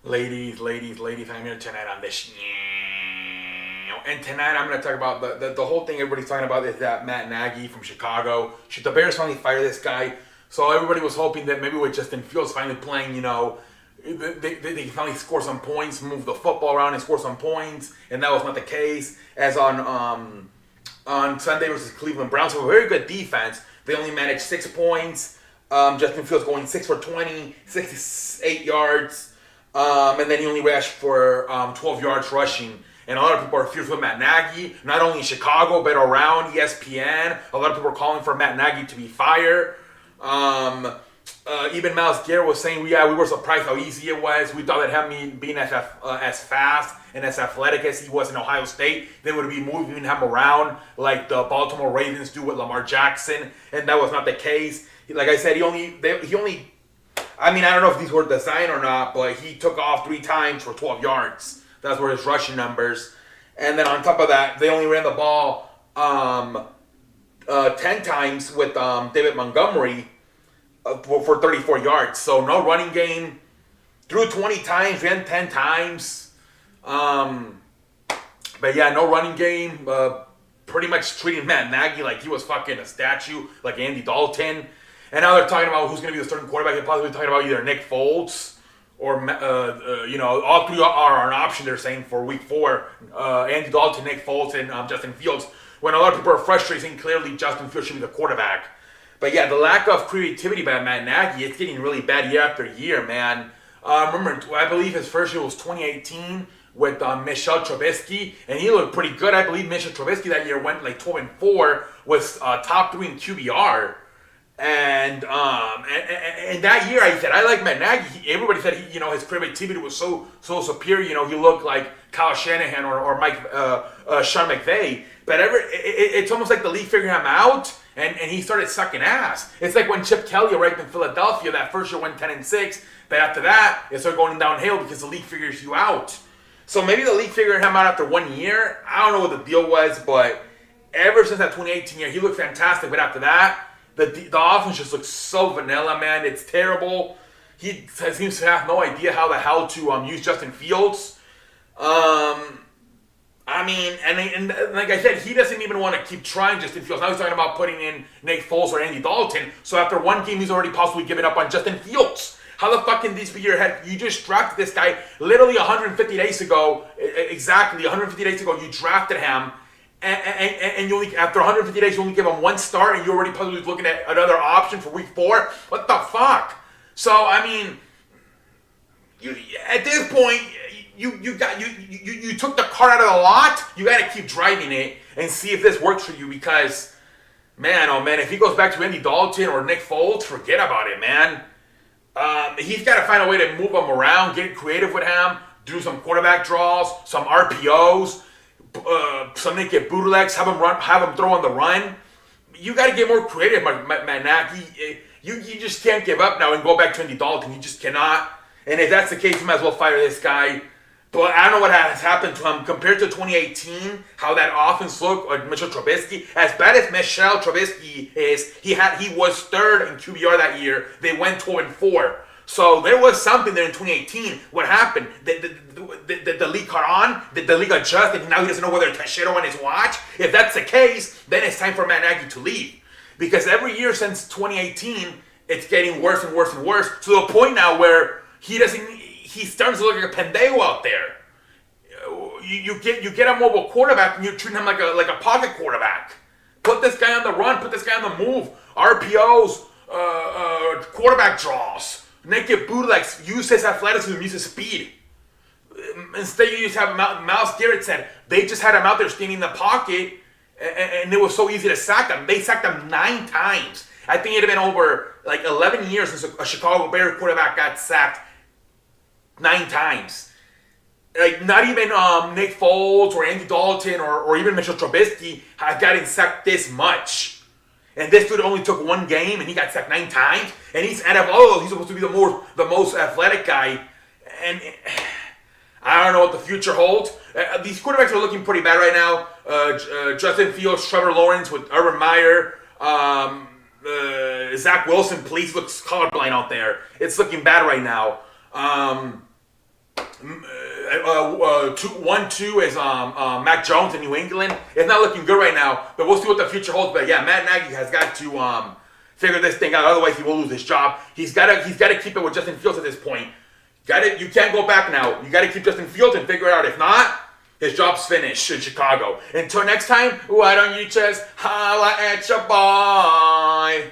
Ladies, I'm here tonight on this. And tonight I'm going to talk about the whole thing everybody's talking about is that Matt Nagy from Chicago. Should the Bears finally fire this guy? So everybody was hoping that maybe with Justin Fields finally playing, they can finally score some points, move the football around and score some points. And that was not the case. As on Sunday versus Cleveland Browns, who have a very good defense, they only managed 6 points. Justin Fields going 6 for 20, 68 yards. And then he only rushed for 12 yards rushing. And a lot of people are fierce with Matt Nagy, not only in Chicago, but around ESPN. A lot of people are calling for Matt Nagy to be fired. Even Miles Garrett was saying, we were surprised how easy it was. We thought that him being as fast and as athletic as he was in Ohio State, they would be moving him around like the Baltimore Ravens do with Lamar Jackson. And that was not the case. Like I said, he only I don't know if these were designed or not, but he took off 3 times for 12 yards. That's were his rushing numbers. And then on top of that, they only ran the ball 10 times with David Montgomery for 34 yards. So no running game. Threw 20 times, ran 10 times. But yeah, no running game. Pretty much treating Matt Nagy like he was fucking a statue, like Andy Dalton. And now they're talking about who's going to be the starting quarterback. They're possibly talking about either Nick Foles or, all three are an option, they're saying, for week 4. Andy Dalton, Nick Foles, and Justin Fields. When a lot of people are frustrated, saying clearly Justin Fields should be the quarterback. But yeah, the lack of creativity by Matt Nagy, it's getting really bad year after year, man. Remember, I believe his first year was 2018 with Michel Trubisky, and he looked pretty good. I believe Michel Trubisky that year went like 12-4, was top 3 in QBR. And that year, I said I like Matt Nagy. Everybody said his creativity was so superior. He looked like Kyle Shanahan or Sean McVay. But it's almost like the league figured him out, and he started sucking ass. It's like when Chip Kelly arrived in Philadelphia. That first year went 10-6, but after that it started going downhill because the league figures you out. So maybe the league figured him out after 1 year. I don't know what the deal was, but ever since that 2018 year, he looked fantastic. But after that, the offense just looks so vanilla, man. It's terrible. He seems to have no idea how the hell to use Justin Fields. And like I said, he doesn't even want to keep trying Justin Fields. Now he's talking about putting in Nick Foles or Andy Dalton. So after 1 game, he's already possibly given up on Justin Fields. How the fuck can this be your head? You just drafted this guy literally 150 days ago. Exactly, 150 days ago, you drafted him. And you only, after 150 days, you only give him 1 start, and you're already probably looking at another option for week 4. What the fuck? So you at this point, you took the cart out of the lot. You got to keep driving it and see if this works for you. Because, man, oh man, if he goes back to Andy Dalton or Nick Foles, forget about it, man. He's got to find a way to move him around, get creative with him, do some quarterback draws, some RPOs. Some naked bootlegs, have him throw on the run. You got to get more creative, Matt Nagy. You just can't give up now and go back to Andy Dalton. You just cannot. And if that's the case, you might as well fire this guy. But I don't know what has happened to him compared to 2018. How that offense looked, or Mitchell Trubisky. As bad as Michel Trubisky is, he was 3rd in QBR that year. They went 12-4. So there was something there in 2018. What happened? The league caught on? Did the league adjust? And now he doesn't know whether to shit on his watch? If that's the case, then it's time for Matt Nagy to leave. Because every year since 2018, it's getting worse and worse and worse. To the point now where he starts to look like a pendejo out there. You get a mobile quarterback and you treat him like a pocket quarterback. Put this guy on the run. Put this guy on the move. RPOs, quarterback draws. Naked bootlegs, use his athleticism, use his speed. Instead, you just have Miles Garrett said they just had him out there standing in the pocket, and it was so easy to sack him. They sacked him 9 times. I think it had been over like 11 years since a Chicago Bears quarterback got sacked 9 times. Like not even Nick Foles or Andy Dalton or even Mitchell Trubisky have gotten sacked this much. And this dude only took 1 game, and he got sacked 9 times. And he's out of all, he's supposed to be the most athletic guy. And I don't know what the future holds. These quarterbacks are looking pretty bad right now. Justin Fields, Trevor Lawrence with Urban Meyer, Zach Wilson, please looks colorblind out there. It's looking bad right now. 2 is Mac Jones in New England. It's not looking good right now, but we'll see what the future holds. But yeah, Matt Nagy has got to figure this thing out. Otherwise, he will lose his job. He's got to keep it with Justin Fields at this point. You can't go back now. You got to keep Justin Fields and figure it out. If not, his job's finished in Chicago. Until next time, why don't you just holla at your boy?